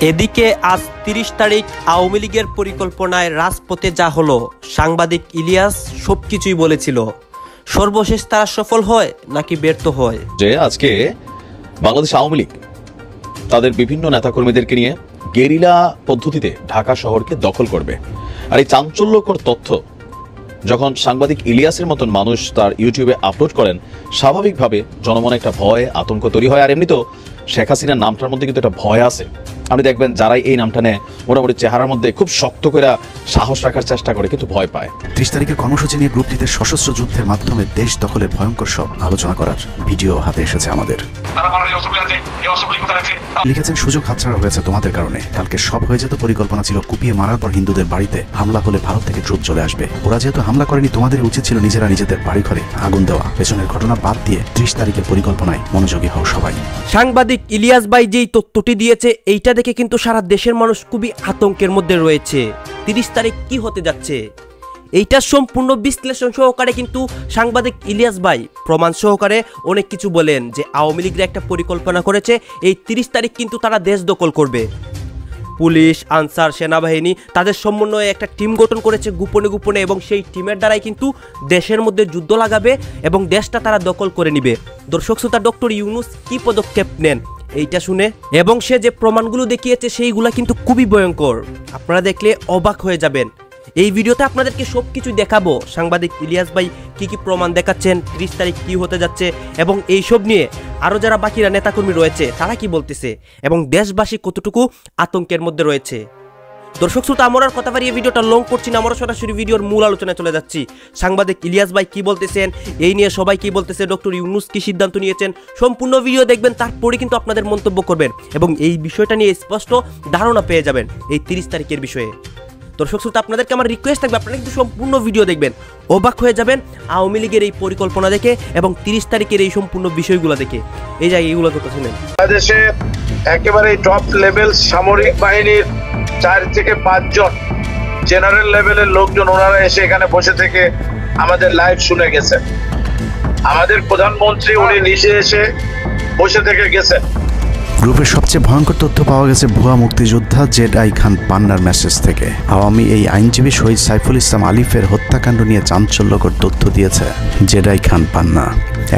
এদিকে আজ ৩০ তারিখ আওয়ামী লীগের পরিকল্পনায় রাজপথে যা হলো, সাংবাদিক ইলিয়াস সবকিছুই বলেছিল। সর্বশেষ তারা সফল হয় নাকি ব্যর্থ হয়? যে আজকে বাংলাদেশ আওয়ামী লীগ তাদের বিভিন্ন নেতাকর্মীদেরকে নিয়ে গেরিলা পদ্ধতিতে ঢাকা শহরকে দখল করবে। আর এই চাঞ্চল্যকর তথ্য যখন সাংবাদিক ইলিয়াসের মতন মানুষ তার ইউটিউবে আপলোড করেন, স্বাভাবিকভাবে জনমনে একটা ভয় আতঙ্ক তৈরি হয়। আর এমনি তো শেখ হাসিনার নামটার মধ্যে কিন্তু একটা ভয় আছে। আপনি দেখবেন যারাই এই নামটা নেয় মোটামুটি চেহারার মধ্যে খুব শক্ত করে সাহস রাখার চেষ্টা করে, কিন্তু ভয় পায়। ৩০ তারিখের কর্মসূচি নিয়ে গ্রুপটিতে সশস্ত্র যুদ্ধের মাধ্যমে দেশ দখলের ভয়ঙ্কর সব আলোচনা করার ভিডিও হাতে এসেছে আমাদের। লিখেছেন, সুযোগ হাতছাড়া হয়েছে তোমাদের কারণে। কালকে সব হয়ে যেত পরিকল্পনা ছিল কুপিয়ে মারার পর হিন্দুদের বাড়িতে হামলা হলে ভারত থেকে ট্রুপ চলে আসবে। ওরা যেহেতু হামলা করেনি, তোমাদের উচিত ছিল নিজেরা নিজেদের বাড়ি ঘরে আগুন দেওয়া। পেছনের ঘটনা বাদ দিয়ে ৩০ তারিখের পরিকল্পনায় মনোযোগী হও সবাই। সাংবাদিক ইলিয়াস ভাই যেই তথ্যটি দিয়েছে, এইটা দেখে কিন্তু সারা দেশের মানুষ খুবই আতঙ্কের মধ্যে রয়েছে। ৩০ তারিখ কি হতে যাচ্ছে, এইটা সম্পূর্ণ বিশ্লেষণ সহকারে কিন্তু সাংবাদিক ইলিয়াস ভাই প্রমাণ সহকারে অনেক কিছু বলেন যে আওয়ামী লীগরা একটা পরিকল্পনা করেছে, এই ৩০ তারিখ কিন্তু তারা দেশ দখল করবে। পুলিশ, আনসার, সেনাবাহিনী তাদের সমন্বয়ে একটা টিম গঠন করেছে গোপনে গোপনে, এবং সেই টিমের দ্বারাই কিন্তু দেশের মধ্যে যুদ্ধ লাগাবে এবং দেশটা তারা দখল করে নিবে। দর্শক শ্রোতা, ডক্টর ইউনূস কি পদক্ষেপ নেন এইটা শুনে, এবং সে যে প্রমাণগুলো দেখিয়েছে সেইগুলা কিন্তু খুবই ভয়ঙ্কর। আপনারা দেখলে অবাক হয়ে যাবেন। এই ভিডিওতে আপনাদেরকে সবকিছু দেখাবো, সাংবাদিক ইলিয়াস ভাই কি কি প্রমাণ দেখাচ্ছেন, ৩০ তারিখ কি হতে যাচ্ছে, এবং এইসব নিয়ে আরও যারা বাকিরা নেতাকর্মী রয়েছে তারা কি বলতেছে, এবং দেশবাসী কতটুকু আতঙ্কের মধ্যে রয়েছে। দর্শক শ্রোতা, আমরা আর কথা বাড়িয়ে ভিডিওটা লং করছি না, আমরা সরাসরি ভিডিওর মূল আলোচনায় চলে যাচ্ছি। সাংবাদিক ইলিয়াস ভাই কি বলতেছেন, এই নিয়ে সবাই কি বলতেছে, ডক্টর ইউনূস কি সিদ্ধান্ত নিয়েছেন, সম্পূর্ণ ভিডিও দেখবেন, তারপরে কিন্তু আপনাদের মন্তব্য করবেন এবং এই বিষয়টা নিয়ে স্পষ্ট ধারণা পেয়ে যাবেন এই ৩০ তারিখের বিষয়ে। দর্শক শ্রোতা, আপনাদেরকে আমার রিকোয়েস্ট থাকবে, আপনারা কিন্তু সম্পূর্ণ ভিডিও দেখবেন, অবাক হয়ে যাবেন আওয়ামী লীগের এই পরিকল্পনা দেখে এবং ৩০ তারিখের এই সম্পূর্ণ বিষয়গুলো দেখে। এই জায়গায় এইগুলো তো শুনেন, বাংলাদেশে একেবারে টপ লেভেল সামরিক বাহিনীর ৪ থেকে ৫ জন জেনারেল লেভেলের লোকজন ওনারা এসে এখানে বসে থেকে আমাদের লাইভ শুনে গেছেন। আমাদের প্রধানমন্ত্রী উনি নিজে এসে বসে থেকে গেছেন। গ্রুপের সবচেয়ে ভয়ঙ্কর তথ্য পাওয়া গেছে ভুয়া মুক্তিযোদ্ধা জেডআই খান পান্নার মেসেজ থেকে। আওয়ামী এই আইনজীবী শহীদ সাইফুল ইসলাম আলিফের হত্যাকাণ্ড নিয়ে চাঞ্চল্যকর তথ্য দিয়েছে জেডআই খান পান্না।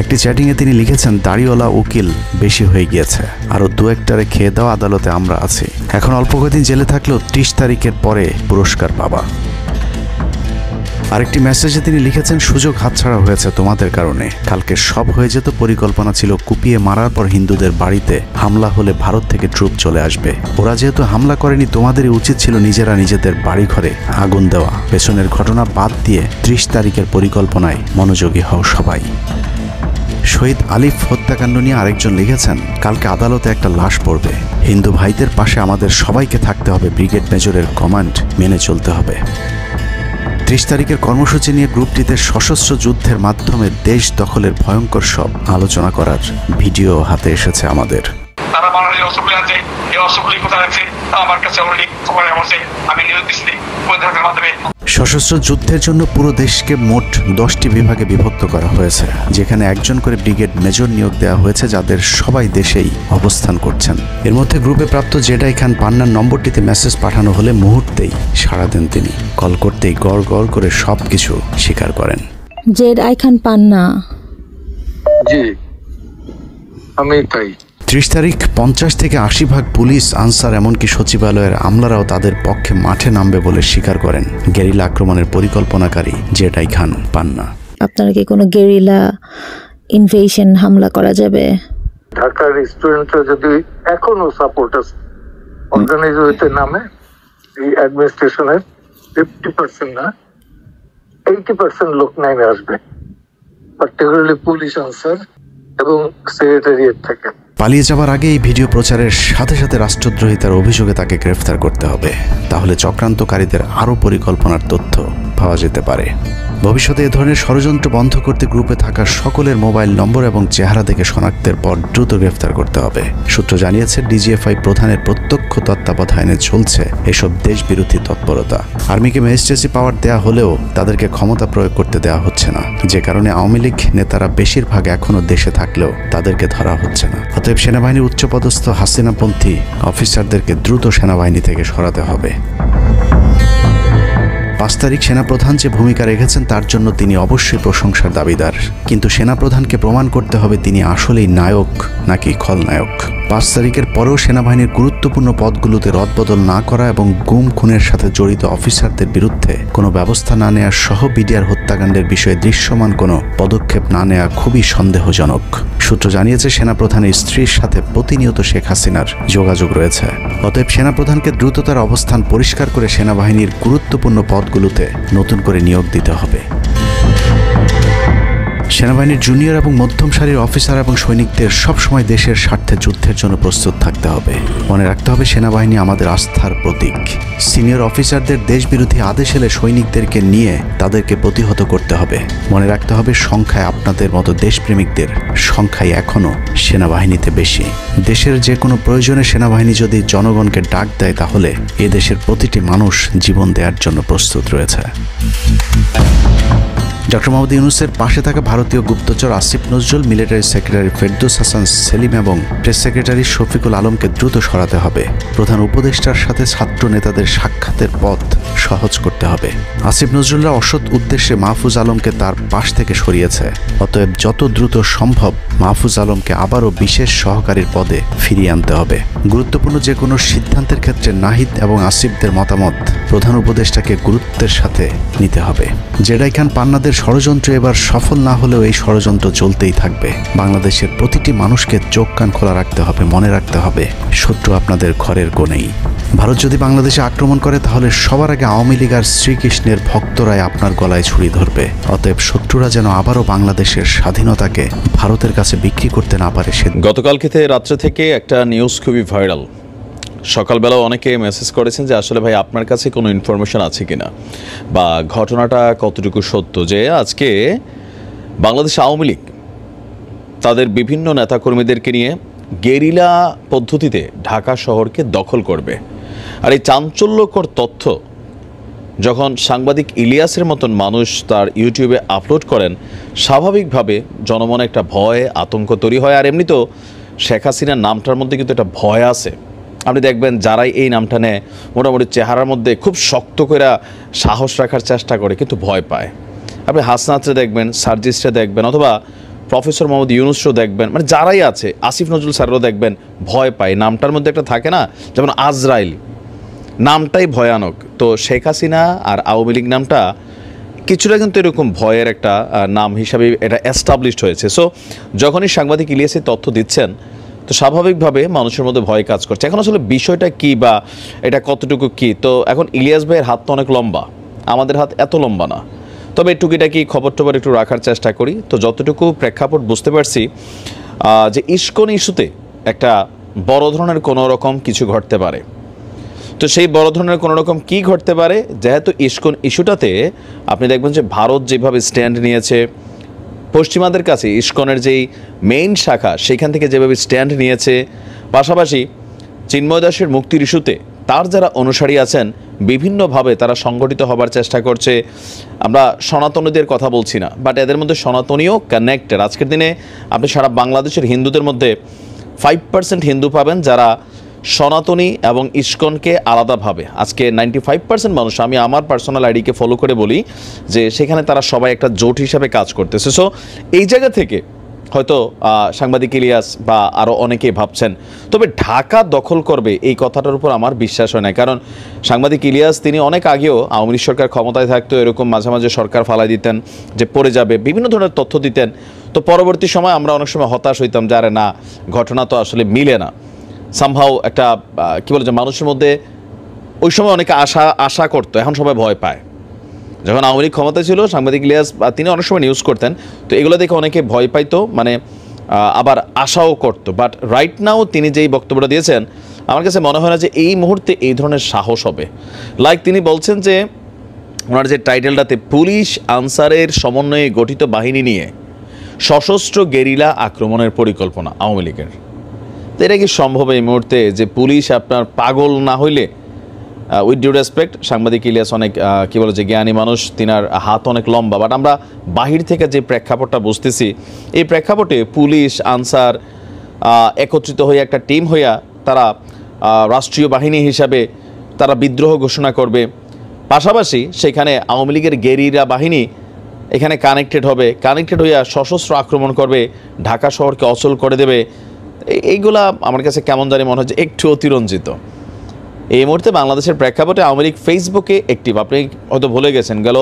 একটি চ্যাটিংয়ে তিনি লিখেছেন, দাড়িওয়ালা উকিল বেশি হয়ে গিয়েছে, আরও ২-১টারে খেয়ে দেওয়া আদালতে আমরা আছি, এখন অল্প কদিন জেলে থাকলেও ৩০ তারিখের পরে পুরস্কার পাবা। আরেকটি মেসেজে তিনি লিখেছেন, সুযোগ হাতছাড়া হয়েছে তোমাদের কারণে। কালকে সব হয়ে যেত পরিকল্পনা ছিল কুপিয়ে মারার পর হিন্দুদের বাড়িতে হামলা হলে ভারত থেকে ট্রুপ চলে আসবে। ওরা যেহেতু হামলা করেনি, তোমাদেরই উচিত ছিল নিজেরা নিজেদের বাড়ি ঘরে আগুন দেওয়া। পেছনের ঘটনা বাদ দিয়ে ৩০ তারিখের পরিকল্পনায় মনোযোগী হও সবাই। শহীদ আলিফ হত্যাকাণ্ড নিয়ে আরেকজন লিখেছেন, কালকে আদালতে একটা লাশ পড়বে, হিন্দু ভাইদের পাশে আমাদের সবাইকে থাকতে হবে, ব্রিগেড মেজরের কমান্ড মেনে চলতে হবে। ৩০ তারিখের কর্মসূচি নিয়ে গ্রুপটিতে সশস্ত্র যুদ্ধের মাধ্যমে দেশ দখলের ভয়ঙ্কর সব আলোচনা করার ভিডিও হাতে এসেছে আমাদের। সশস্ত্র যুদ্ধের জন্য পুরো দেশকে মোট 10টি বিভাগে বিভক্ত করা হয়েছে, যেখানে একজন করে ব্রিগেড মেজর নিয়োগ দেওয়া হয়েছে, যাদের সবাই দেশেই অবস্থান করছেন। এর মধ্যে গ্রুপে প্রাপ্ত জেডআই খান পান্নার নম্বরটিতে মেসেজ পাঠানো হলে মুহূর্তেই সাড়া দেন তিনি। কল করতেই গড় গড় করে সবকিছু স্বীকার করেন। জেডআই খান পান্না, জি আমি তাই। ৩০ তারিখ ৫০ থেকে ৮০ ভাগ পুলিশ, আনসার, এমনকি সচিবালয়ের আমলারাও তাদের পক্ষে মাঠে নামবে বলে স্বীকার করেন গেরিলা আক্রমণের পরিকল্পনাকারী জেডআই খান পান্না। আপনারা কি কোনো গেরিলা ইনভেশন হামলা করা যাবে? ঢাকার স্টুডেন্টরা যদি এখনো সাপোর্টার্স অর্গানাইজ হইতে নামে, এই অ্যাডমিনিস্ট্রেশনের 50% না 80% লোক নেমে আসবে, পার্টিকুলারলি পুলিশ, আনসার এবং সেক্রেটারিয়েট থেকে। পালিয়ে যাওয়ার আগে এই ভিডিও প্রচারের সাথে সাথে রাষ্ট্রদ্রোহিতার অভিযোগে তাকে গ্রেফতার করতে হবে, তাহলে চক্রান্তকারীদের আরও পরিকল্পনার তথ্য পাওয়া যেতে পারে। ভবিষ্যতে এ ধরনের ষড়যন্ত্র বন্ধ করতে গ্রুপে থাকা সকলের মোবাইল নম্বর এবং চেহারা দেখে শনাক্তের পর দ্রুত গ্রেফতার করতে হবে। সূত্র জানিয়েছে, ডিজিএফআই প্রধানের প্রত্যক্ষ তত্ত্বাবধানে চলছে এসব দেশবিরোধী তৎপরতা। আর্মিকে ম্যাজিস্ট্রেসি পাওয়ার দেয়া হলেও তাদেরকে ক্ষমতা প্রয়োগ করতে দেওয়া হচ্ছে না, যে কারণে আওয়ামী লীগ নেতারা বেশিরভাগ এখনও দেশে থাকলেও তাদেরকে ধরা হচ্ছে না। অতএব সেনাবাহিনীর উচ্চপদস্থ হাসিনাপন্থী অফিসারদেরকে দ্রুত সেনাবাহিনী থেকে সরাতে হবে। 5 তারিখ সেনাপ্রধান যে ভূমিকা রেখেছেন তার জন্য তিনি অবশ্যই প্রশংসার দাবিদার, কিন্তু সেনাপ্রধানকে প্রমাণ করতে হবে তিনি আসলেই নায়ক নাকি খলনায়ক। 5 তারিখের পরেও সেনাবাহিনীর গুরুত্বপূর্ণ পদগুলোতে রদবদল না করা এবং গুম খুনের সাথে জড়িত অফিসারদের বিরুদ্ধে কোনো ব্যবস্থা না নেওয়া সহ বিডিআর হত্যাকাণ্ডের বিষয়ে দৃশ্যমান কোনো পদক্ষেপ না নেওয়া খুবই সন্দেহজনক। সূত্র জানিয়েছে সেনাপ্রধানের স্ত্রীর সাথে প্রতিনিয়ত শেখ হাসিনার যোগাযোগ রয়েছে। অতএব সেনাপ্রধানকে দ্রুত তার অবস্থান পরিষ্কার করে সেনাবাহিনীর গুরুত্বপূর্ণ পদগুলোতে নতুন করে নিয়োগ দিতে হবে। সেনাবাহিনীর জুনিয়র এবং মধ্যম সারির অফিসার এবং সৈনিকদের সবসময় দেশের স্বার্থে যুদ্ধের জন্য প্রস্তুত থাকতে হবে। মনে রাখতে হবে সেনাবাহিনী আমাদের আস্থার প্রতীক। সিনিয়র অফিসারদের দেশবিরোধী আদেশ এলে সৈনিকদেরকে নিয়ে তাদেরকে প্রতিহত করতে হবে। মনে রাখতে হবে সংখ্যায় আপনাদের মতো দেশপ্রেমিকদের সংখ্যায় এখনও সেনাবাহিনীতে বেশি। দেশের যে কোনো প্রয়োজনে সেনাবাহিনী যদি জনগণকে ডাক দেয় তাহলে এ দেশের প্রতিটি মানুষ জীবন দেওয়ার জন্য প্রস্তুত রয়েছে। ডক্টর মোহাম্মদ ইউনূসের পাশে থাকা ভারতীয় গুপ্তচর আসিফ নজরুল, মিলিটারি সেক্রেটারি ফেরদৌস হাসান সেলিম এবং প্রেস সেক্রেটারি শফিকুল আলমকে দ্রুত সরাতে হবে। প্রধান উপদেষ্টার সাথে ছাত্র নেতাদের সাক্ষাতের পথ সহজ করতে হবে। আসিফ নজরুলরা অসৎ উদ্দেশ্যে মাহফুজ আলমকে তার পাশ থেকে সরিয়েছে। অতএব যত দ্রুত সম্ভব মাহফুজ আলমকে আবারও বিশেষ সহকারীর পদে ফিরিয়ে আনতে হবে। গুরুত্বপূর্ণ যে কোনো সিদ্ধান্তের ক্ষেত্রে নাহিদ এবং আসিফদের মতামত প্রধান উপদেষ্টাকে গুরুত্বের সাথে নিতে হবে। জেডাই খান পান্নাদের ষড়যন্ত্র এবার সফল না হলেও এই ষড়যন্ত্র চলতেই থাকবে। বাংলাদেশের প্রতিটি মানুষকে চোখ কান খোলা রাখতে হবে, মনে রাখতে হবে শত্রু আপনাদের ঘরের কোণেই। ভারত যদি বাংলাদেশে আক্রমণ করে তাহলে সবার আগে আওয়ামী লীগ আর শ্রীকৃষ্ণের ভক্তরাই আপনার গলায় ছুরি ধরবে। অতএব শত্রুরা যেন আবারও বাংলাদেশের স্বাধীনতাকে ভারতের কাছে বিক্রি করতে না পারে। গতকালকে রাত্রে থেকে একটা নিউজ খুবই ভাইরাল। সকালবেলাও অনেকে মেসেজ করেছেন যে আসলে ভাই আপনার কাছে কোনো ইনফরমেশন আছে কিনা বা ঘটনাটা কতটুকু সত্য যে আজকে বাংলাদেশ আওয়ামী লীগ তাদের বিভিন্ন নেতাকর্মীদেরকে নিয়ে গেরিলা পদ্ধতিতে ঢাকা শহরকে দখল করবে। আর এই চাঞ্চল্যকর তথ্য যখন সাংবাদিক ইলিয়াসের মতন মানুষ তার ইউটিউবে আপলোড করেন, স্বাভাবিকভাবে জনমনে একটা ভয় আতঙ্ক তৈরি হয়। আর এমনি তো শেখ হাসিনার নামটার মধ্যে কিন্তু একটা ভয় আছে। আপনি দেখবেন যারাই এই নামটা নেয় মোটামুটি চেহারার মধ্যে খুব শক্ত করে সাহস রাখার চেষ্টা করে কিন্তু ভয় পায়। আপনি হাসনাতরে দেখবেন, সার্জিসরে দেখবেন, অথবা প্রফেসর মোহাম্মদ ইউনূসও দেখবেন, মানে যারাই আছে, আসিফ নজরুল স্যারও দেখবেন ভয় পায়। নামটার মধ্যে একটা থাকে না, যেমন আজরাইল নামটাই ভয়ানক। তো শেখ হাসিনা আর আওয়ামী লীগ নামটা কিছুটা কিন্তু এরকম ভয়ের একটা নাম হিসাবে এটা এস্টাবলিশড হয়েছে। সো যখনই সাংবাদিক ইলিয়াসের তথ্য দিচ্ছেন তো স্বাভাবিকভাবে মানুষের মধ্যে ভয় কাজ করছে। এখন আসলে বিষয়টা কি বা এটা কতটুকু কি, তো এখন ইলিয়াস ভাইয়ের হাত তো অনেক লম্বা, আমাদের হাত এত লম্বা না। তবে টুকিটাকি খবর টবর একটু রাখার চেষ্টা করি। তো যতটুকু প্রেক্ষাপট বুঝতে পারছি যে ইস্কন ইস্যুতে একটা বড় ধরনের কোনো রকম কিছু ঘটতে পারে। তো সেই বড় ধরনের কোনো রকম কী ঘটতে পারে, যেহেতু ইস্কন ইস্যুটাতে আপনি দেখবেন যে ভারত যেভাবে স্ট্যান্ড নিয়েছে, পশ্চিমাদের কাছে ইস্কনের যেই মেইন শাখা সেখান থেকে যেভাবে স্ট্যান্ড নিয়েছে, পাশাপাশি চিন্ময় দাসের মুক্তির ইস্যুতে তার যারা অনুসারী আছেন বিভিন্নভাবে তারা সংগঠিত হবার চেষ্টা করছে। আমরা সনাতনীদের কথা বলছি না, বাট এদের মধ্যে সনাতনীও কানেক্টেড। আজকের দিনে আপনি সারা বাংলাদেশের হিন্দুদের মধ্যে 5% হিন্দু পাবেন যারা সনাতনী এবং ইস্কনকে আলাদাভাবে, আজকে 95% মানুষ, আমি আমার পার্সোনাল আইডিকে ফলো করে বলি যে সেখানে তারা সবাই একটা জোট হিসাবে কাজ করতেছে। সো এই জায়গা থেকে হয়তো সাংবাদিক ইলিয়াস বা আরও অনেকেই ভাবছেন, তবে ঢাকা দখল করবে এই কথাটার উপর আমার বিশ্বাস হয় না। কারণ সাংবাদিক ইলিয়াস তিনি অনেক আগেও আওয়ামী লীগ সরকার ক্ষমতায় থাকতো এরকম মাঝে মাঝে সরকার ফালাই দিতেন যে পড়ে যাবে, বিভিন্ন ধরনের তথ্য দিতেন। তো পরবর্তী সময় আমরা অনেক সময় হতাশ হইতাম যে আরে না, ঘটনা তো আসলে মিলে না। সামহাও একটা কী বলে যে মানুষের মধ্যে ওই সময় অনেকে আশা করতো, এখন সবাই ভয় পায়। যখন আওয়ামী লীগ ক্ষমতায় ছিল সাংবাদিক ইলিয়াস তিনি অনেক সময় নিউজ করতেন, তো এগুলো দেখে অনেকে ভয় পাইতো, মানে আবার আশাও করতো। বাট রাইট নাও তিনি যেই বক্তব্যটা দিয়েছেন আমার কাছে মনে হয় না যে এই মুহূর্তে এই ধরনের সাহস হবে। লাইক তিনি বলছেন যে ওনার যে টাইটেলটাতে পুলিশ আনসারের সমন্বয়ে গঠিত বাহিনী নিয়ে সশস্ত্র গেরিলা আক্রমণের পরিকল্পনা আওয়ামী লীগের। তো এটা কি সম্ভব এই মুহূর্তে যে পুলিশ আপনার পাগল না হইলে? উইথ ডিউ রেসপেক্ট, সাংবাদিক ইলিয়াস অনেক কী বলে যে জ্ঞানী মানুষ, তিনার হাত অনেক লম্বা, বাট আমরা বাহির থেকে যে প্রেক্ষাপটটা বুঝতেছি এই প্রেক্ষাপটে পুলিশ আনসার একত্রিত হয়ে একটা টিম হইয়া তারা রাষ্ট্রীয় বাহিনী হিসাবে তারা বিদ্রোহ ঘোষণা করবে। পাশাপাশি সেখানে আওয়ামী লীগের গেরিলা বাহিনী এখানে কানেক্টেড হইয়া সশস্ত্র আক্রমণ করবে, ঢাকা শহরকে অচল করে দেবে। এইগুলা আমার কাছে কেমন জানি মনে হচ্ছে একটু অতিরঞ্জিত। এই মুহূর্তে বাংলাদেশের প্রেক্ষাপটে আওয়ামী লীগ ফেসবুকে অ্যাক্টিভ। আপনি হয়তো ভুলে গেছেন, গেল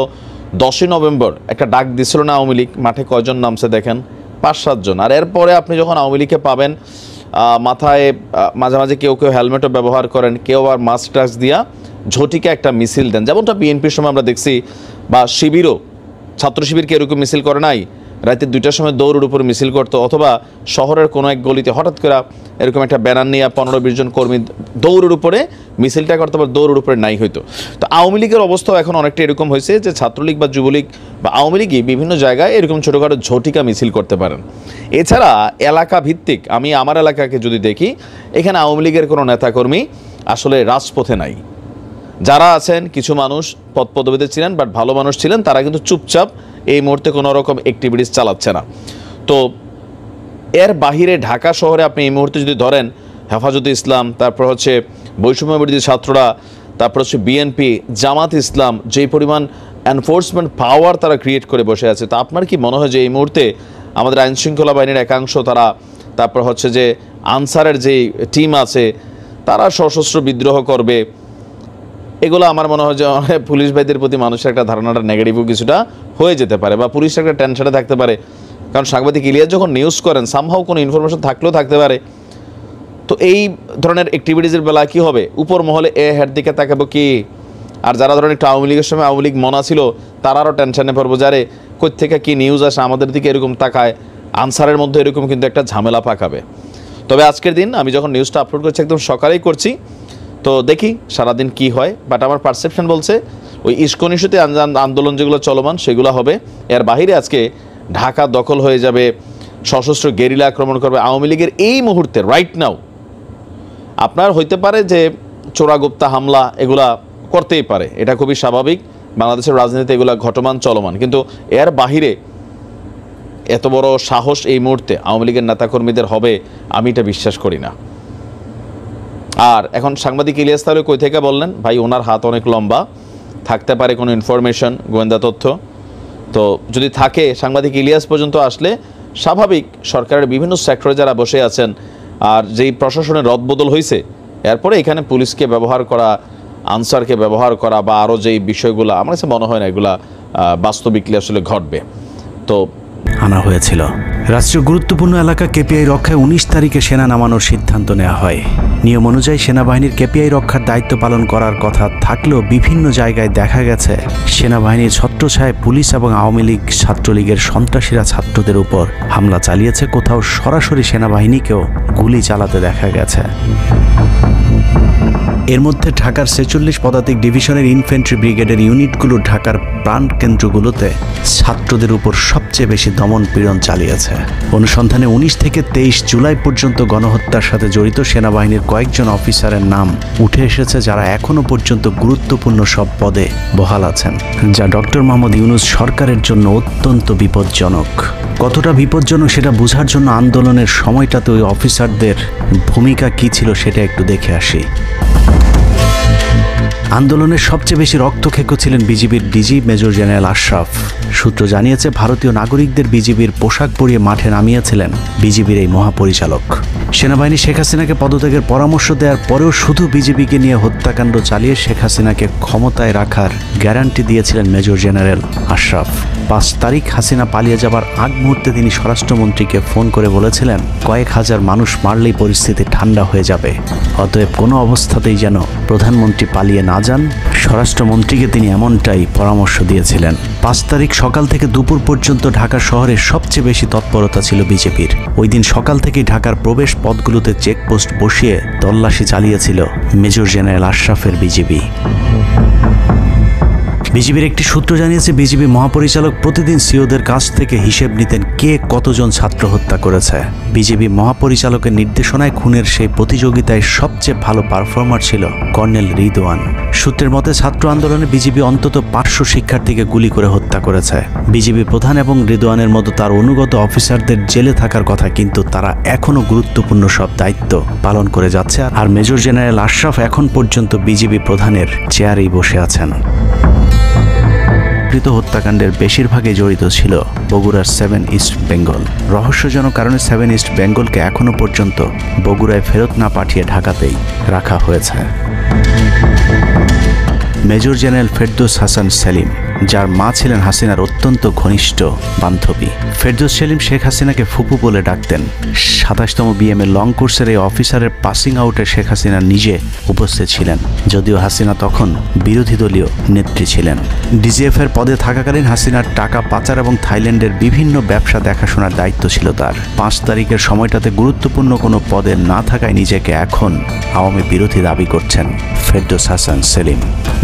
10ই নভেম্বর একটা ডাক দিছিল না আওয়ামী লীগ, মাঠে কয়জন নামছে দেখেন, 5-7 জন। আর এরপরে আপনি যখন আওয়ামী লীগকে পাবেন মাথায় মাঝে মাঝে কেউ হেলমেটও ব্যবহার করেন, কেউ আর মাস্ক টাস্ক দিয়া ঝটিকা একটা মিছিল দেন, যেমনটা বিএনপির সময় আমরা দেখছি, বা শিবিরও ছাত্র শিবিরকে এরকম মিছিল করে নাই, রাতে 2টার সময় দৌড়ের উপর মিছিল করতো, অথবা শহরের কোনো এক গলিতে হঠাৎ করে এরকম একটা ব্যানার নিয়ে 15-20 জন কর্মী দৌড়ের উপরে মিছিলটা করতে, আবার দৌড়ের উপরে নাই হইতো। তো আওয়ামী লীগের অবস্থাও এখন অনেকটা এরকম হয়েছে যে ছাত্রলীগ বা যুবলীগ বা আওয়ামী লীগই বিভিন্ন জায়গায় এরকম ছোটোখাটো ঝটিকা মিছিল করতে পারেন। এছাড়া এলাকা ভিত্তিক আমি আমার এলাকাকে যদি দেখি, এখানে আওয়ামী লীগের কোনো নেতাকর্মী আসলে রাজপথে নাই। যারা আছেন কিছু মানুষ পদপদবিতে ছিলেন, বাট ভালো মানুষ ছিলেন, তারা কিন্তু চুপচাপ এই মুহূর্তে কোনো রকম অ্যাক্টিভিটিস চালাচ্ছে না। তো এর বাহিরে ঢাকা শহরে আপনি এই মুহূর্তে যদি ধরেন হেফাজতে ইসলাম, তারপর হচ্ছে বৈষম্য বিরোধী ছাত্ররা, তারপর হচ্ছে বিএনপি, জামাত ইসলাম, যেই পরিমাণ এনফোর্সমেন্ট পাওয়ার তারা ক্রিয়েট করে বসে আছে, তা আপনার কি মনে হয় যে এই মুহূর্তে আমাদের আইনশৃঙ্খলা বাহিনীর একাংশ তারা, তারপর হচ্ছে যে আনসারের যেই টিম আছে তারা সশস্ত্র বিদ্রোহ করবে? এগুলো আমার মনে হয় যে পুলিশ ভাইদের প্রতি মানুষের একটা ধারণাটা নেগেটিভও কিছুটা হয়ে যেতে পারে, বা পুলিশ একটা টেনশনে থাকতে পারে। কারণ সাংবাদিক ইলিয়াস যখন নিউজ করেন, সামহাও কোনো ইনফরমেশন থাকলেও থাকতে পারে। তো এই ধরনের অ্যাক্টিভিটিসের বেলা কী হবে, উপর মহলে হের দিকে তাকাবো কি, আর যারা ধরেন একটু আওয়ামী লীগের সময় আওয়ামী লীগ মনা ছিল তারা আরও টেনশনে পড়বো, যারে কোত্থেকে কী নিউজ আসে আমাদের দিকে এরকম তাকায়, আনসারের মধ্যে এরকম কিন্তু একটা ঝামেলা পাকাবে। তবে আজকের দিন আমি যখন নিউজটা আপলোড করছি একদম সকালেই করছি, তো দেখি সারাদিন কি হয়। বাট আমার পারসেপশন বলছে ওই ইস্কন ইস্যুতে আন্দোলন যেগুলো চলমান সেগুলো হবে। এর বাহিরে আজকে ঢাকা দখল হয়ে যাবে, সশস্ত্র গেরিলা আক্রমণ করবে আওয়ামী লীগের। এই মুহূর্তে রাইট নাও আপনার হইতে পারে যে চোরাগুপ্তা হামলা এগুলা করতেই পারে, এটা খুবই স্বাভাবিক, বাংলাদেশের রাজনীতিতে এগুলা ঘটমান চলমান। কিন্তু এর বাহিরে এত বড় সাহস এই মুহূর্তে আওয়ামী লীগের নেতাকর্মীদের হবে আমি এটা বিশ্বাস করি না। আর এখন সাংবাদিক ইলিয়াস তাহলে কই থেকে বললেন, ভাই ওনার হাত অনেক লম্বা, থাকতে পারে কোনো ইনফরমেশন, গোয়েন্দা তথ্য। তো যদি থাকে সাংবাদিক ইলিয়াস পর্যন্ত আসলে স্বাভাবিক সরকারের বিভিন্ন সেক্টরে যারা বসে আছেন, আর যেই প্রশাসনের রদবদল হয়েছে, এরপরে এখানে পুলিশকে ব্যবহার করা, আনসারকে ব্যবহার করা, বা আরও যেই বিষয়গুলো আমার কাছে মনে হয় না এগুলা বাস্তবিকলি আসলে ঘটবে। তো আনা হয়েছিল। রাষ্ট্রীয় গুরুত্বপূর্ণ এলাকা কেপিআই রক্ষায় 19 তারিখে সেনা নামানোর সিদ্ধান্ত নেওয়া হয়। নিয়ম অনুযায়ী সেনাবাহিনীর কেপিআই রক্ষার দায়িত্ব পালন করার কথা থাকলেও বিভিন্ন জায়গায় দেখা গেছে সেনাবাহিনীর ছত্রছায়ায় পুলিশ এবং আওয়ামী লীগ ছাত্রলীগের সন্ত্রাসীরা ছাত্রদের উপর হামলা চালিয়েছে, কোথাও সরাসরি সেনাবাহিনীকেও গুলি চালাতে দেখা গেছে। এর মধ্যে ঢাকার 46 পদাতিক ডিভিশনের ইনফ্যান্ট্রি ব্রিগেডের ইউনিটগুলো ঢাকার প্রাণ কেন্দ্রগুলোতে ছাত্রদের উপর সবচেয়ে বেশি দমন পীড়ন চালিয়েছে। অনুসন্ধানে 19 থেকে 23 জুলাই পর্যন্ত গণহত্যার সাথে জড়িত সেনাবাহিনীর কয়েকজন অফিসারের নাম উঠে এসেছে, যারা এখনো পর্যন্ত গুরুত্বপূর্ণ সব পদে বহাল আছেন, যা ডক্টর মোহাম্মদ ইউনূস সরকারের জন্য অত্যন্ত বিপজ্জনক। কতটা বিপজ্জনক সেটা বোঝার জন্য আন্দোলনের সময়টাতে ওই অফিসারদের ভূমিকা কী ছিল সেটা একটু দেখে আসি। আন্দোলনের সবচেয়ে বেশি রক্তক্ষেকো ছিলেন বিজিবির ডিজি মেজর জেনারেল আশরাফ। সূত্র জানিয়েছে ভারতীয় নাগরিকদের বিজিবির পোশাক পরিয়ে মাঠে নামিয়েছিলেন বিজিবির এই মহাপরিচালক। সেনাবাহিনী শেখ হাসিনাকে পদত্যাগের পরামর্শ দেওয়ার পরেও শুধু বিজিবিকে নিয়ে হত্যাকাণ্ড চালিয়ে শেখ হাসিনাকে ক্ষমতায় রাখার গ্যারান্টি দিয়েছিলেন মেজর জেনারেল আশরাফ। 5 তারিখ হাসিনা পালিয়ে যাবার আগ মুহূর্তে তিনি স্বরাষ্ট্রমন্ত্রীকে ফোন করে বলেছিলেন, কয়েক হাজার মানুষ মারলেই পরিস্থিতি ঠান্ডা হয়ে যাবে, অতএব কোনো অবস্থাতেই যেন প্রধানমন্ত্রী পালিয়ে না যান। স্বরাষ্ট্রমন্ত্রীকে তিনি এমনটাই পরামর্শ দিয়েছিলেন। 5 তারিখ সকাল থেকে দুপুর পর্যন্ত ঢাকা শহরে সবচেয়ে বেশি তৎপরতা ছিল বিজেপির। ওই দিন সকাল থেকেই ঢাকার প্রবেশ পথগুলোতে চেকপোস্ট বসিয়ে তল্লাশি চালিয়েছিল মেজর জেনারেল আশরাফের বিজিবি। বিজিবির একটি সূত্র জানিয়েছে, বিজিবি মহাপরিচালক প্রতিদিন সিওদের কাছ থেকে হিসেব নিতেন কে কতজন ছাত্র হত্যা করেছে। বিজিবি মহাপরিচালকের নির্দেশনায় খুনের সেই প্রতিযোগিতায় সবচেয়ে ভালো পারফর্মার ছিল কর্নেল রিদওয়ান। সূত্রের মতে ছাত্র আন্দোলনে বিজিবি অন্তত 500 শিক্ষার্থীকে গুলি করে হত্যা করেছে। বিজিবি প্রধান এবং রিদওয়ানের মতো তার অনুগত অফিসারদের জেলে থাকার কথা, কিন্তু তারা এখনো গুরুত্বপূর্ণ সব দায়িত্ব পালন করে যাচ্ছে। আর মেজর জেনারেল আশরাফ এখন পর্যন্ত বিজিবি প্রধানের চেয়ারেই বসে আছেন। হত্যাকাণ্ডের বেশিরভাগই জড়িত ছিল বগুড়ার 7 ইস্ট বেঙ্গল। রহস্যজনক কারণে 7 ইস্ট বেঙ্গলকে এখনো পর্যন্ত বগুড়ায় ফেরত না পাঠিয়ে ঢাকাতেই রাখা হয়েছে। মেজর জেনারেল ফেরদৌস হাসান সেলিম, যার মা ছিলেন হাসিনার অত্যন্ত ঘনিষ্ঠ বান্ধবী। ফেরদৌস সেলিম শেখ হাসিনাকে ফুপু বলে ডাকতেন। 27তম বিএমএ লং কোর্সের এই অফিসারের পাসিং আউটে শেখ হাসিনা নিজে উপস্থিত ছিলেন, যদিও হাসিনা তখন বিরোধী দলীয় নেত্রী ছিলেন। ডিজিএফ এর পদে থাকাকালীন হাসিনার টাকা পাচার এবং থাইল্যান্ডের বিভিন্ন ব্যবসা দেখাশোনার দায়িত্ব ছিল তার। 5 তারিখের সময়টাতে গুরুত্বপূর্ণ কোনো পদে না থাকায় নিজেকে এখন আওয়ামী বিরোধী দাবি করছেন ফেরদৌস হাসান সেলিম।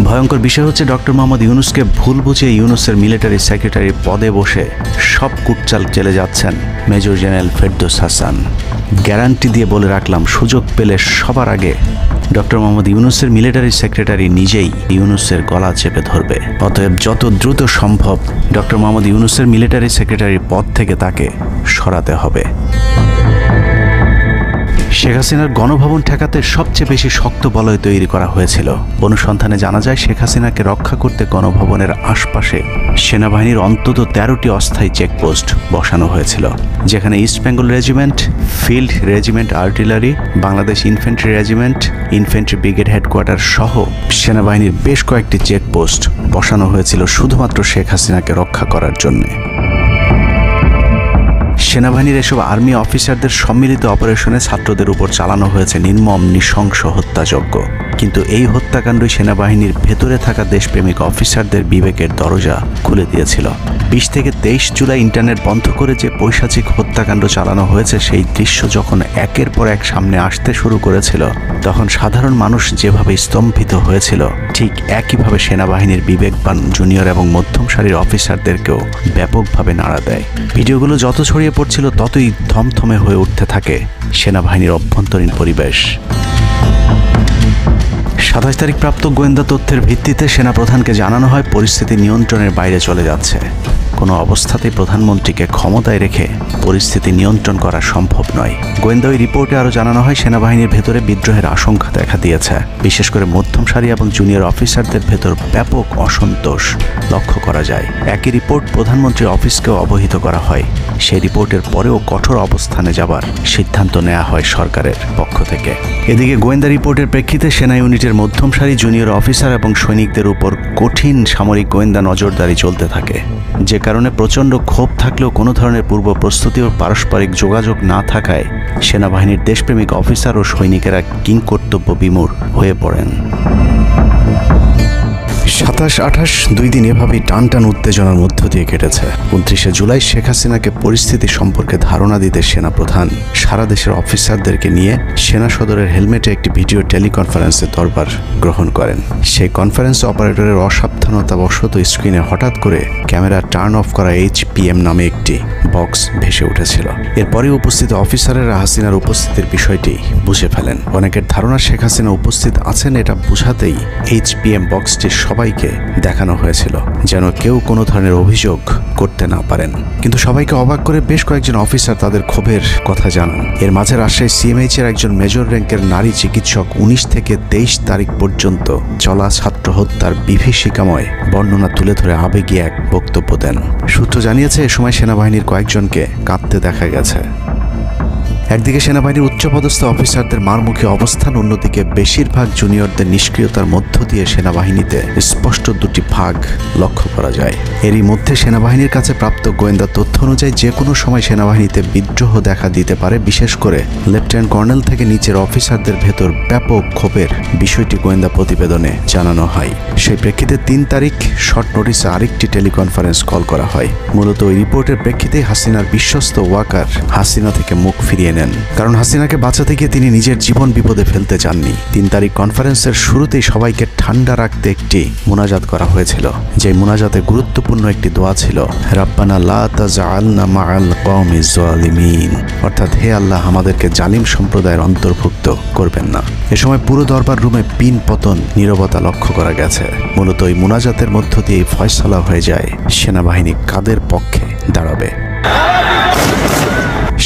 ভয়ঙ্কর বিষয় হচ্ছে ডক্টর মোহাম্মদ ইউনূসকে ভুল বুঝে ইউনূসের মিলিটারি সেক্রেটারির পদে বসে সব কুটচাল চেলে যাচ্ছেন major general Ferdous Hasan. Guarantee দিয়ে বলে রাখলাম, সুযোগ পেলে সবার আগে ডক্টর মোহাম্মদ ইউনূসের মিলিটারি সেক্রেটারি নিজেই ইউনূসের গলা চেপে ধরবে। অতএব যত দ্রুত সম্ভব ডক্টর মোহাম্মদ ইউনূসের মিলিটারি সেক্রেটারির পদ থেকে তাকে সরাতে হবে। শেখ হাসিনার গণভবন ঠেকাতে সবচেয়ে বেশি শক্ত বলয় তৈরি করা হয়েছিল। অনুসন্ধানে জানা যায় শেখ হাসিনাকে রক্ষা করতে গণভবনের আশপাশে সেনাবাহিনীর অন্তত 13টি অস্থায়ী চেকপোস্ট বসানো হয়েছিল, যেখানে east Bengal regiment, field regiment artillery, Bangladesh infantry regiment, infantry brigade headquarter সহ সেনাবাহিনীর বেশ কয়েকটি চেকপোস্ট বসানো হয়েছিল শুধুমাত্র শেখ হাসিনাকে রক্ষা করার জন্যে। সেনাবাহিনীর এসব আর্মি অফিসারদের সম্মিলিত অপারেশনে ছাত্রদের উপর চালানো হয়েছে নির্মম নৃশংস হত্যাযজ্ঞ। কিন্তু এই হত্যাকাণ্ডই সেনাবাহিনীর ভেতরে থাকা দেশপ্রেমিক অফিসারদের বিবেকের দরজা খুলে দিয়েছিল। 20 থেকে 23 জুলাই ইন্টারনেট বন্ধ করে যে পৈশাচিক হত্যাকাণ্ড চালানো হয়েছে, সেই দৃশ্য যখন একের পর এক সামনে আসতে শুরু করেছিল, তখন সাধারণ মানুষ যেভাবে স্তম্ভিত হয়েছিল, ঠিক একইভাবে সেনাবাহিনীর বিবেকবান জুনিয়র এবং মধ্যম সারির অফিসারদেরকেও ব্যাপকভাবে নাড়া দেয়। ভিডিওগুলো যত ছড়িয়ে পড়ছিল, ততই থমথমে হয়ে উঠতে থাকে সেনাবাহিনীর অভ্যন্তরীণ পরিবেশ। 27 তারিখ প্রাপ্ত গোয়েন্দা তথ্যের ভিত্তিতে সেনাপ্রধানকে জানানো হয় পরিস্থিতি নিয়ন্ত্রণের বাইরে চলে যাচ্ছে। কোনো অবস্থাতেই প্রধানমন্ত্রীকে ক্ষমতায় রেখে পরিস্থিতি নিয়ন্ত্রণ করা সম্ভব নয়। গোয়েন্দা ওই রিপোর্টে আরও জানানো হয় সেনাবাহিনীর ভেতরে বিদ্রোহের আশঙ্কা দেখা দিয়েছে। বিশেষ করে মধ্যম সারি এবং জুনিয়র অফিসারদের ভেতর ব্যাপক অসন্তোষ লক্ষ্য করা যায়। একই রিপোর্ট প্রধানমন্ত্রীর অফিসকেও অবহিত করা হয়। সেই রিপোর্টের পরেও কঠোর অবস্থানে যাবার সিদ্ধান্ত নেওয়া হয় সরকারের পক্ষ থেকে। এদিকে গোয়েন্দা রিপোর্টের প্রেক্ষিতে সেনা ইউনিটের মধ্যম সারি, জুনিয়র অফিসার এবং সৈনিকদের উপর কঠিন সামরিক গোয়েন্দা নজরদারি চলতে থাকে, যে কারণে প্রচণ্ড ক্ষোভ থাকলেও কোনো ধরনের পূর্ব প্রস্তুতি ও পারস্পরিক যোগাযোগ না থাকায় সেনাবাহিনীর দেশপ্রেমিক অফিসার ও সৈনিকেরা কিংকর্তব্য বিমূঢ় হয়ে পড়েন। 27-28 2 দিন এভাবেই টান টান উত্তেজনার মধ্য দিয়ে কেটেছে। 29শে জুলাই শেখ হাসিনাকে পরিস্থিতি সম্পর্কে ধারণা দিতে সেনাপ্রধান সারা দেশের অফিসারদেরকে নিয়ে সেনা সদরের হেলমেটে একটি ভিডিও টেলিকনফারেন্সে দরবার গ্রহণ করেন। সেই কনফারেন্সে অপারেটরের অসাবধানতাবশত স্ক্রিনে হঠাৎ করে ক্যামেরা টার্ন অফ করা HPM নামে একটি বক্স ভেসে উঠেছিল। এরপরে উপস্থিত অফিসারেরা হাসিনার উপস্থিতির বিষয়টি বুঝে ফেলেন। অনেকের ধারণা শেখ হাসিনা উপস্থিত আছেন, এটা বোঝাতেই HPM বক্সটি সবাইকে দেখানো হয়েছিল, যেন কেউ কোনো ধরনের অভিযোগ করতে না পারেন। কিন্তু সবাইকে অবাক করে বেশ কয়েকজন অফিসার তাদের ক্ষোভের কথা জানান। এর মাঝে রাজশাহী CMH এর একজন মেজর র্যাঙ্কের নারী চিকিৎসক 19 থেকে 23 তারিখ পর্যন্ত চলা ছাত্র হত্যার বিভীষিকাময় বর্ণনা তুলে ধরে আবেগী এক বক্তব্য দেন। সূত্র জানিয়েছে, এ সময় সেনাবাহিনীর কয়েকজনকে কাঁদতে দেখা গেছে। একদিকে সেনাবাহিনীর উচ্চপদস্থ অফিসারদের মারমুখী অবস্থান, অন্যদিকে বেশিরভাগ জুনিয়রদের নিষ্ক্রিয়তার মধ্য দিয়ে সেনাবাহিনীতে স্পষ্ট দুটি ভাগ লক্ষ্য করা যায়। এরই মধ্যে সেনাবাহিনীর কাছে প্রাপ্ত গোয়েন্দা তথ্য অনুযায়ী যে কোনো সময় সেনাবাহিনীতে বিদ্রোহ দেখা দিতে পারে। বিশেষ করে লেফটেন্যান্ট কর্নেল থেকে নিচের অফিসারদের ভেতর ব্যাপক ক্ষোভের বিষয়টি গোয়েন্দা প্রতিবেদনে জানানো হয়। সেই প্রেক্ষিতে 3 তারিখ শর্ট নোটিসে আরেকটি টেলিকনফারেন্স কল করা হয়। মূলত ওই রিপোর্টের প্রেক্ষিতে হাসিনার বিশ্বস্ত ওয়াকার হাসিনা থেকে মুখ ফিরিয়ে নেন, কারণ হাসিনাকে বাঁচাতে গিয়ে তিনি নিজের জীবন বিপদে ফেলতে চাননি। 3 তারিখ কনফারেন্সের শুরুতেই সবাইকে ঠান্ডা রাখতে একটি মুনাজাত করা হয়েছিল, যে মুনাজাতে গুরুত্বপূর্ণ একটি দোয়া ছিল, রাব্বানা লা তাজআলনা মাআল কওমিজ জালিমিন, অর্থাৎ হে আল্লাহ, আমাদেরকে জালিম সম্প্রদায়ের অন্তর্ভুক্ত করবেন না। এ সময় পুরো দরবার রুমে পিন পতন নীরবতা লক্ষ্য করা গেছে। মূলত এই মুনাজাতের মধ্য দিয়ে ফয়সালা হয়ে যায় সেনাবাহিনী কাদের পক্ষে দাঁড়াবে।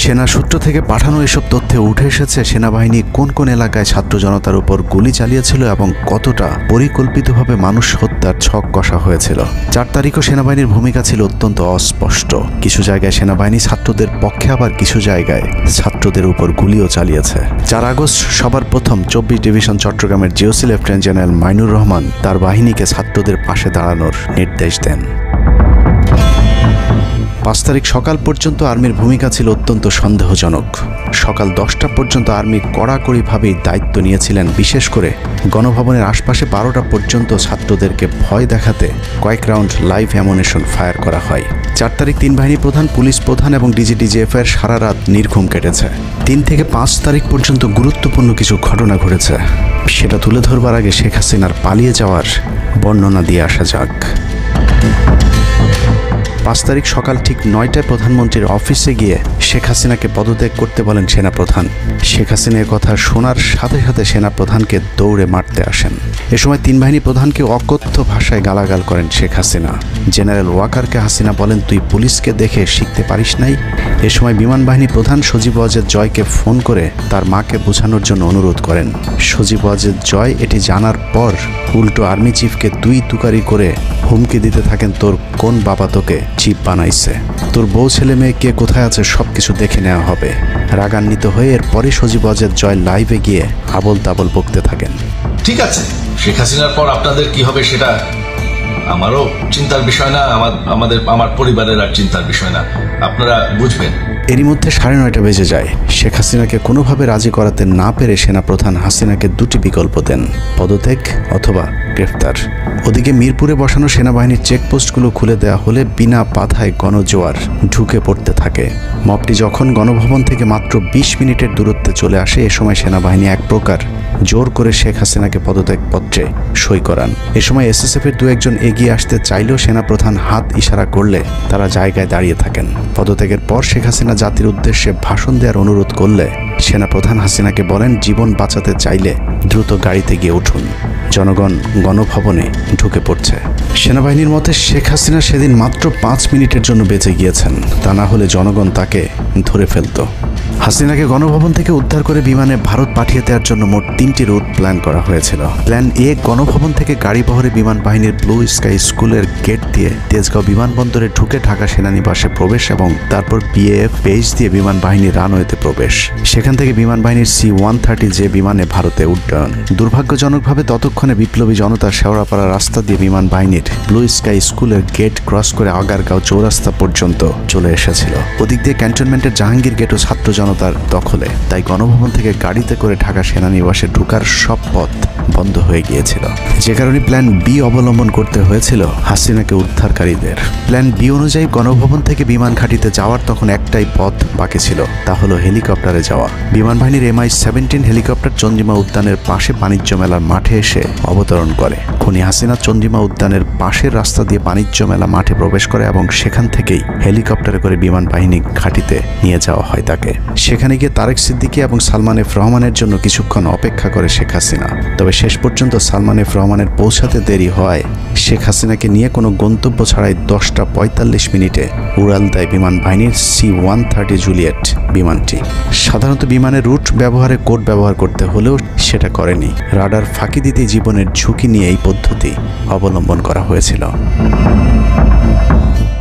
সেনা সূত্র থেকে পাঠানো এসব তথ্যে উঠে এসেছে সেনাবাহিনী কোন কোন এলাকায় ছাত্র জনতার উপর গুলি চালিয়েছিল এবং কতটা পরিকল্পিতভাবে মানুষ হত্যার ছক কষা হয়েছিল। 4 তারিখও সেনাবাহিনীর ভূমিকা ছিল অত্যন্ত অস্পষ্ট। কিছু জায়গায় সেনাবাহিনী ছাত্রদের পক্ষে, আবার কিছু জায়গায় ছাত্রদের উপর গুলিও চালিয়েছে। 4 আগস্ট সবার প্রথম 24 ডিভিশন চট্টগ্রামের GOC lieutenant general Mainur Rahman তার বাহিনীকে ছাত্রদের পাশে দাঁড়ানোর নির্দেশ দেন। 5 তারিখ সকাল পর্যন্ত আর্মির ভূমিকা ছিল অত্যন্ত সন্দেহজনক। সকাল 10টা পর্যন্ত আর্মি কড়াকড়িভাবেই দায়িত্ব নিয়েছিলেন। বিশেষ করে গণভবনের আশপাশে 12টা পর্যন্ত ছাত্রদেরকে ভয় দেখাতে কয়েক রাউন্ড লাইভ অ্যামুনেশন ফায়ার করা হয়। 4 তারিখ 3 বাহিনী প্রধান, পুলিশ প্রধান এবং ডিজিডিজিএফের সারা রাত নির্ঘুম কেটেছে। 3 থেকে 5 তারিখ পর্যন্ত গুরুত্বপূর্ণ কিছু ঘটনা ঘটেছে, সেটা তুলে ধরবার আগে শেখ হাসিনার পালিয়ে যাওয়ার বর্ণনা দিয়ে আসা যাক। 5 তারিখ সকাল ঠিক 9টায় প্রধানমন্ত্রীর অফিসে গিয়ে শেখ হাসিনাকে পদত্যাগ করতে বলেন সেনাপ্রধান। শেখ হাসিনার কথা শোনার সাথে সাথে সেনাপ্রধানকে দৌড়ে মারতে আসেন। এ সময় 3 বাহিনী প্রধানকে অকথ্য ভাষায় গালাগাল করেন শেখ হাসিনা। জেনারেল ওয়াকারকে হাসিনা বলেন, তুই পুলিশকে দেখে শিখতে পারিস নাই। এ সময় বিমান বাহিনী প্রধান সজীব ওয়াজেদ জয়কে ফোন করে তার মাকে বোঝানোর জন্য অনুরোধ করেন। সজীব ওয়াজেদ জয় এটি জানার পর উল্টো আর্মি চিফকে তুই তুকারি করে হুমকি দিতে থাকেন, তোর কোন বাবা তোকে চিফ বানাইছে, তোর বউ ছেলে মেয়ে কে কোথায় আছে সবকিছু দেখে নেওয়া হবে। রাগান্বিত হয়ে এরপরই সজীব ওয়াজেদ জয় লাইভে গিয়ে আবল তাবল বকতে থাকেন। ঠিক আছে, শেখ হাসিনার পর আপনাদের কি হবে সেটা আমারও চিন্তার বিষয় না, আমার পরিবারের আর চিন্তার বিষয় না, আপনারা বুঝবেন। এরই মধ্যে 9:30 বেজে যায়। শেখ হাসিনাকে কোনোভাবে রাজি করাতে না পেরে সেনাপ্রধান হাসিনাকে 2টি বিকল্প দেন, পদত্যাগ অথবা গ্রেফতার। ওদিকে মিরপুরে বসানো সেনাবাহিনীর চেকপোস্টগুলো খুলে দেওয়া হলে বিনা বাধায় গণজোয়ার ঢুকে পড়তে থাকে। মবটি যখন গণভবন থেকে মাত্র 20 মিনিটের দূরত্বে চলে আসে, এ সময় সেনাবাহিনী এক প্রকার জোর করে শেখ হাসিনাকে পদত্যাগপত্রে সই করান। এ সময় এসএসএফের 2-1 এগিয়ে আসতে চাইলেও সেনাপ্রধান হাত ইশারা করলে তারা জায়গায় দাঁড়িয়ে থাকেন। পদত্যাগের পর শেখ হাসিনা জাতির উদ্দেশ্যে ভাষণ দেওয়ার অনুরোধ করলে সেনাপ্রধান হাসিনাকে বলেন, জীবন বাঁচাতে চাইলে দ্রুত গাড়িতে গিয়ে উঠুন, জনগণ গণভবনে ঢুকে পড়ছে। সেনাবাহিনীর মতে শেখ হাসিনা সেদিন মাত্র 5 মিনিটের জন্য বেঁচে গিয়েছেন, তা না হলে জনগণ তাকে ধরে ফেলত। হাসিনাকে গণভবন থেকে উদ্ধার করে বিমানে ভারত পাঠিয়ে দেওয়ার জন্য মোট 3টি রুট প্ল্যান করা হয়েছিল। প্ল্যান এ, গণভবন থেকে গাড়ি বহরে বিমান বাহিনীর ব্লু স্কাই স্কুলের গেট দিয়ে তেজগাঁও বিমানবন্দরে ঢুকে ঢাকা সেনানিবাসে প্রবেশ এবং তারপর বিএএফ বেস দিয়ে বিমান বাহিনীর রানওয়েতে প্রবেশ। সেখান থেকে বিমান বাহিনীর C-130 যে বিমানে ভারতে উড্ডয়ন। দুর্ভাগ্যজনকভাবে ততক্ষণে বিপ্লবী জনতার শেওড়াপাড়া রাস্তা দিয়ে বিমান বাহিনীর ব্লু স্কাই স্কুলের গেট ক্রস করে আগারগাঁও চৌরাস্তা পর্যন্ত চলে এসেছিল। ওদিক দিয়ে ক্যান্টনমেন্টের জাহাঙ্গীর গেটও ছাত্র জনতার দখলে, তাই গণভবন থেকে গাড়িতে করে ঢাকা সেনানিবাসে ঢোকার সব পথ বন্ধ হয়ে গিয়েছিল। যে কারণে প্ল্যান বি অবলম্বন করতে হয়েছিল হাসিনাকে উদ্ধারকারীদের। প্ল্যান বি অনুযায়ী গণভবন থেকে বিমান ঘাঁটিতে যাওয়ার তখন একটাই পথ বাকি ছিল, তা হলো হেলিকপ্টারে যাওয়া। বিমান বাহিনীর MI-17 হেলিকপ্টার চন্দ্রিমা উদ্যানের পাশে বাণিজ্য মেলার মাঠে এসে অবতরণ করে। খুনি হাসিনা চন্দ্রিমা উদ্যানের পাশের রাস্তা দিয়ে বাণিজ্য মেলা মাঠে প্রবেশ করে এবং সেখান থেকেই হেলিকপ্টারে করে বিমান বাহিনী ঘাঁটিতে নিয়ে যাওয়া হয় তাকে। সেখানে গিয়ে তারেক সিদ্দিকী এবং সালমান এফ রহমানের জন্য কিছুক্ষণ অপেক্ষা করে শেখ হাসিনা। তবে শেষ পর্যন্ত সালমান এফ রহমানের পৌঁছাতে দেরি হয় শেখ হাসিনাকে নিয়ে কোনো গন্তব্য ছাড়াই 10:45 মিনিটে উড়াল দেয় বিমান বাহিনীর C-130 জুলিয়েট বিমানটি। সাধারণত বিমানের রুট ব্যবহারে কোড ব্যবহার করতে হলেও সেটা করেনি। রাডার ফাঁকি দিতে জীবনের ঝুঁকি নিয়ে এই পদ্ধতি অবলম্বন করা হয়েছিল।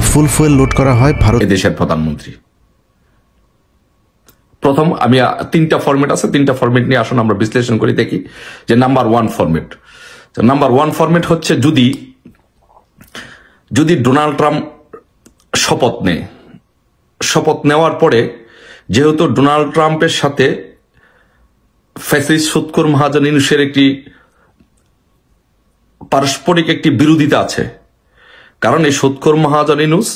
ফুল ফুয়েল লোড করা হয় ভারত দেশের প্রধানমন্ত্রী। প্রথম আমি 3টা ফরম্যাট আছে, 3টা ফরম্যাট নিয়ে আসুন আমরা বিশ্লেষণ করে দেখি। যে নাম্বার 1 ফরম্যাট, নাম্বার 1 ফরম্যাট হচ্ছে যদি ডোনাল্ড ট্রাম্প শপথ নেওয়ার পরে, যেহেতু ডোনাল্ড ট্রাম্পের সাথে ফ্যাসিস্ট সুৎখোর মহাজন ইউনূসের একটি পারস্পরিক একটি বিরোধিতা আছে, কারণ এই সুৎখোর মহাজন ইউনূস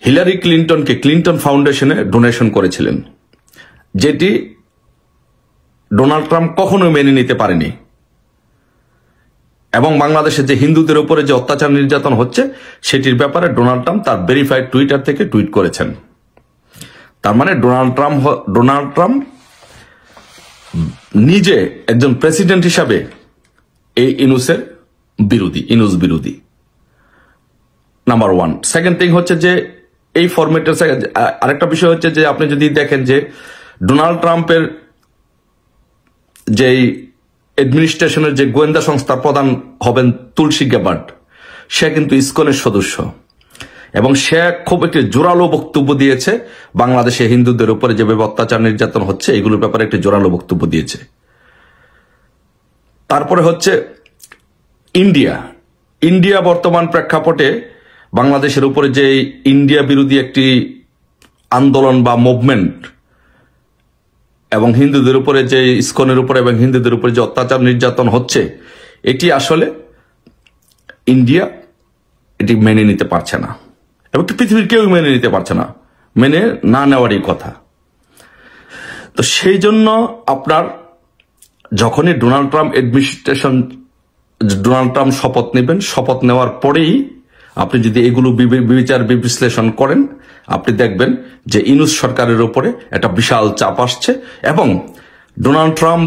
হিলারি ক্লিন্টনকে ক্লিন্টন ফাউন্ডেশনে ডোনেশন করেছিলেন, যেটি ডোনাল্ড ট্রাম্প কখনো মেনে নিতে পারেনি। এবং বাংলাদেশে যে হিন্দুদের উপরে যে অত্যাচার নির্যাতন হচ্ছে সেটির ব্যাপারে ডোনাল্ড ট্রাম্প তার ভেরিফাইড টুইটার থেকে টুইট করেছেন। তার মানে ডোনাল্ড ট্রাম্প নিজে একজন প্রেসিডেন্ট হিসাবে এই ইনুস বিরোধী। Number one. সেকেন্ড থিং হচ্ছে যে এই ফরম্যাটের আরেকটা বিষয় হচ্ছে যে আপনি যদি দেখেন যে ডোনাল্ড ট্রাম্পের যে অ্যাডমিনিস্ট্রেশনের যে গোয়েন্দা সংস্থার প্রধান হবেন তুলসী গ্যাবার্ড, সে কিন্তু ইসকনের সদস্য এবং সে খুব একটি জোরালো বক্তব্য দিয়েছে বাংলাদেশে হিন্দুদের উপরে যেভাবে অত্যাচার নির্যাতন হচ্ছে এগুলোর ব্যাপারে একটি জোরালো বক্তব্য দিয়েছে। তারপরে হচ্ছে ইন্ডিয়া বর্তমান প্রেক্ষাপটে বাংলাদেশের উপরে যে ইন্ডিয়া বিরোধী একটি আন্দোলন বা মুভমেন্ট এবং হিন্দুদের উপরে যে ইসকনের উপরে এবং হিন্দুদের উপরে যে অত্যাচার নির্যাতন হচ্ছে, এটি আসলে ইন্ডিয়া এটি মেনে নিতে পারছে না এবং পৃথিবীর কেউ মেনে নিতে পারছে না, মেনে না নেওয়ারই কথা। তো সেই জন্য আপনার যখনই ডোনাল্ড ট্রাম্প শপথ নেবেন, শপথ নেওয়ার পরেই আপনি যদি এগুলো বিচার বিশ্লেষণ করেন, আপনি দেখবেন যে ইনুস সরকারের উপরে একটা বিশাল চাপ আসছে এবং ডোনাল্ড ট্রাম্প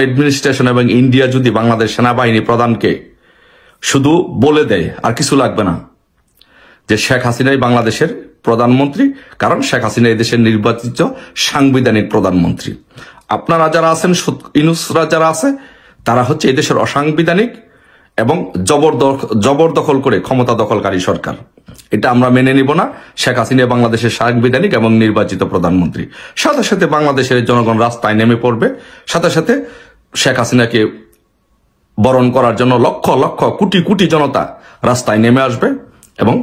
অ্যাডমিনিস্ট্রেশন এবং ইন্ডিয়া যদি বাংলাদেশ সেনাবাহিনী প্রধানকে শুধু বলে দেয় আর কিছু লাগবে না যে শেখ হাসিনাই বাংলাদেশের প্রধানমন্ত্রী, কারণ শেখ হাসিনা এই দেশের নির্বাচিত সাংবিধানিক প্রধানমন্ত্রী। আপনারা যারা আছেন, ইনুসরা যারা আছে, তারা হচ্ছে এই দেশের অসাংবিধানিক এবং জবরদখল করে ক্ষমতা দখলকারী সরকার। এটা আমরা মেনে নিব না। শেখ হাসিনা বাংলাদেশের সাংবিধানিক এবং নির্বাচিত প্রধানমন্ত্রী। সাথে সাথে বাংলাদেশের জনগণ রাস্তায় নেমে পড়বে, সাথে সাথে শেখ হাসিনাকে বরণ করার জন্য লক্ষ লক্ষ কোটি কোটি জনতা রাস্তায় নেমে আসবে এবং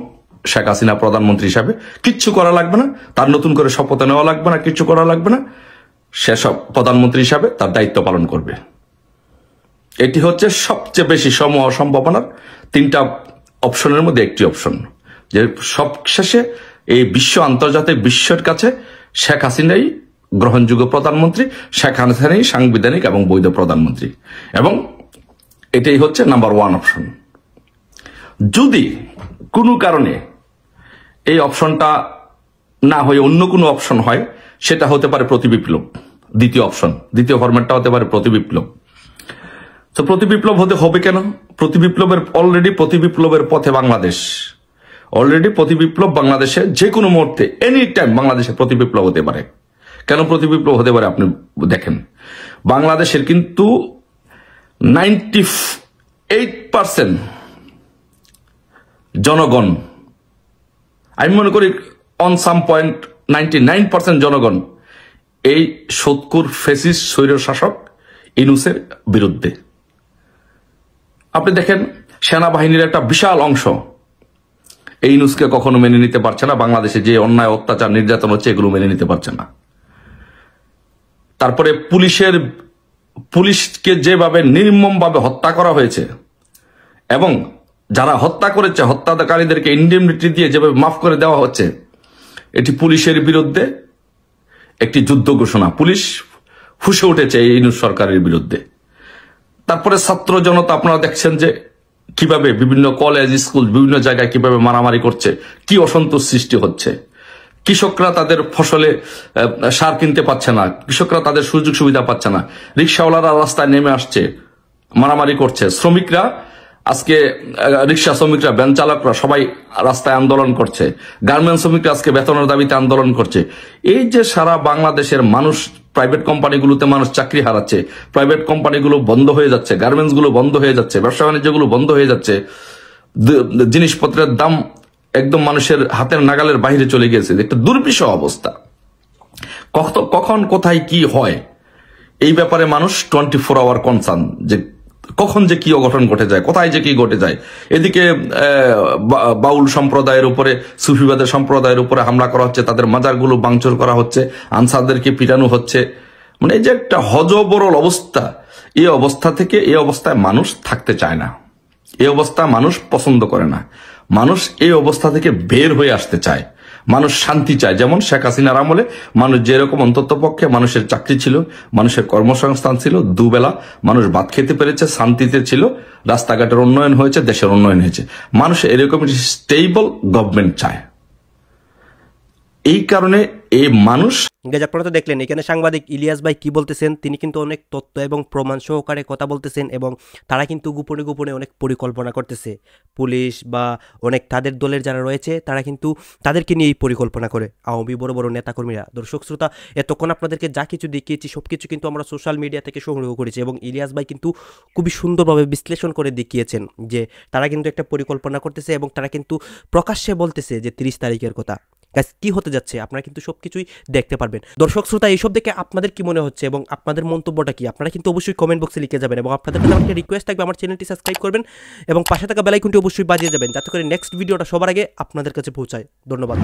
শেখ হাসিনা প্রধানমন্ত্রী হিসাবে কিচ্ছু করা লাগবে না, তার নতুন করে শপথ নেওয়া লাগবে না, কিচ্ছু করা লাগবে না, সে সব প্রধানমন্ত্রী হিসাবে তার দায়িত্ব পালন করবে। এটি হচ্ছে সবচেয়ে বেশি সম্ভাবনার তিনটা অপশনের মধ্যে একটি অপশন, যে সবশেষে এই আন্তর্জাতিক বিশ্বের কাছে শেখ হাসিনাই গ্রহণযোগ্য প্রধানমন্ত্রী, শেখ হাসিনাই সাংবিধানিক এবং বৈধ প্রধানমন্ত্রী, এবং এটাই হচ্ছে নাম্বার ওয়ান অপশন। যদি কোনো কারণে এই অপশনটা না হয়ে অন্য কোনো অপশন হয়, সেটা হতে পারে প্রতিবিপ্লব। দ্বিতীয় ফরম্যাটটা হতে পারে প্রতিবিপ্লব। তো প্রতিবিপ্লব হবে কেন? অলরেডি প্রতিবিপ্লবের পথে বাংলাদেশ। বাংলাদেশে যে কোনো মুহূর্তে এনি টাইম বাংলাদেশে প্রতিবিপ্লব হতে পারে। কেন প্রতিবিপ্লব হতে পারে আপনি দেখেন, বাংলাদেশের কিন্তু 98% জনগণ, আমি মনে করি অন সাম পয়েন্ট 99% জনগণ এই সৎকুর ফেসিস্ট স্বৈর শাসক ইনুসের বিরুদ্ধে। আপনি দেখেন সেনাবাহিনীর একটা বিশাল অংশ এই ইনুসকে কখনো মেনে নিতে পারছে না, বাংলাদেশে যে অন্যায় অত্যাচার নির্যাতন হচ্ছে এগুলো মেনে নিতে পারছে না। তারপরে পুলিশকে যেভাবে নির্মমভাবে হত্যা করা হয়েছে এবং যারা হত্যা করেছে হত্যাকারীদেরকে ইন্ডেমনিটি দিয়ে যেভাবে মাফ করে দেওয়া হচ্ছে, এটি পুলিশের বিরুদ্ধে একটি যুদ্ধ ঘোষণা। পুলিশ ফুঁসে উঠেছে এই ইনুস সরকারের বিরুদ্ধে। তারপরে ছাত্র জনতা আপনারা দেখছেন যে কিভাবে বিভিন্ন কলেজ স্কুল বিভিন্ন জায়গায় কিভাবে মারামারি করছে, কি অসন্তোষ সৃষ্টি হচ্ছে। কৃষকরা তাদের ফসলে সার কিনতে পারছে না, কৃষকরা তাদের সুযোগ সুবিধা পাচ্ছে না, রিক্সাওয়ালারা রাস্তায় নেমে আসছে, মারামারি করছে, শ্রমিকরা আজকে রিক্সা শ্রমিকরা, ভ্যান চালকরা সবাই রাস্তায় আন্দোলন করছে, গার্মেন্টস শ্রমিকরা আজকে বেতনের দাবিতে আন্দোলন করছে। এই যে সারা বাংলাদেশের মানুষ, প্রাইভেট কোম্পানিগুলোতে মানুষ চাকরি হারাচ্ছে, প্রাইভেট কোম্পানিগুলো বন্ধ হয়ে যাচ্ছে, গার্মেন্টস গুলো বন্ধ হয়ে যাচ্ছে, ব্যবসা বাণিজ্যগুলো বন্ধ হয়ে যাচ্ছে, জিনিসপত্রের দাম একদম মানুষের হাতের নাগালের বাইরে চলে গেছে। একটা দুর্বিষহ অবস্থা। কখন কোথায় কি হয় এই ব্যাপারে মানুষ 24 আওয়ার কনসার্ন, যে কখন যে কি অঘটন ঘটে যায়, কোথায় যে কি ঘটে যায়। এদিকে বাউল সম্প্রদায়ের উপরে, সুফিবাদের সম্প্রদায়ের উপরে হামলা করা হচ্ছে, তাদের মাজারগুলো ভাঙচুর করা হচ্ছে, আনসারদেরকে পিটানো হচ্ছে। মানে এই যে একটা হযবরল অবস্থা, এই অবস্থায় মানুষ থাকতে চায় না, এই অবস্থা মানুষ পছন্দ করে না। মানুষ এই অবস্থা থেকে বের হয়ে আসতে চায়, মানুষ শান্তি চায়। যেমন শেখ হাসিনার আমলে মানুষ যেরকম অন্তত পক্ষে মানুষের চাকরি ছিল, মানুষের কর্মসংস্থান ছিল, দুবেলা মানুষ ভাত খেতে পেরেছে, শান্তিতে ছিল, রাস্তাঘাটের উন্নয়ন হয়েছে, দেশের উন্নয়ন হয়েছে। মানুষ এরকম স্টেবল গভর্নমেন্ট চায়। এই কারণে এই মানুষ আপনারা তো দেখলেন এখানে সাংবাদিক ইলিয়াস ভাই কি বলতেছেন। তিনি কিন্তু অনেক তথ্য এবং প্রমাণ সহকারে কথা বলতেছেন এবং তারা কিন্তু গোপনে গোপনে অনেক পরিকল্পনা করতেছে। পুলিশ বা অনেক তাদের দলের যারা রয়েছে তারা কিন্তু তাদেরকে নিয়ে এই পরিকল্পনা করে, আওয়ামী বড় বড় নেতাকর্মীরা। দর্শক শ্রোতা, এতক্ষণ আপনাদেরকে যা কিছু দেখিয়েছি সব কিছু কিন্তু আমরা সোশ্যাল মিডিয়া থেকে সংগ্রহ করেছি এবং ইলিয়াস ভাই কিন্তু খুবই সুন্দরভাবে বিশ্লেষণ করে দেখিয়েছেন যে তারা কিন্তু একটা পরিকল্পনা করতেছে এবং তারা কিন্তু প্রকাশ্যে বলতেছে যে 30 তারিখের কথা। কি হতে যাচ্ছে আপনারা কিন্তু সবকিছুই দেখতে পারবেন। দর্শক শ্রোতা, এইসব দেখে আপনাদের কি মনে হচ্ছে এবং আপনাদের মন্তব্যটা কি আপনারা কিন্তু অবশ্যই কমেন্ট বক্সে লিখে যাবেন এবং আপনাদের কাছে একটা রিকোয়েস্ট থাকবে আমার চ্যানেলটি সাবস্ক্রাইব করবেন এবং পাশে থাকা বেল আইকনটি অবশ্যই বাজিয়ে যাবেন যাতে করে নেক্সট ভিডিওটা সবার আগে আপনাদের কাছে পৌঁছায়। ধন্যবাদ।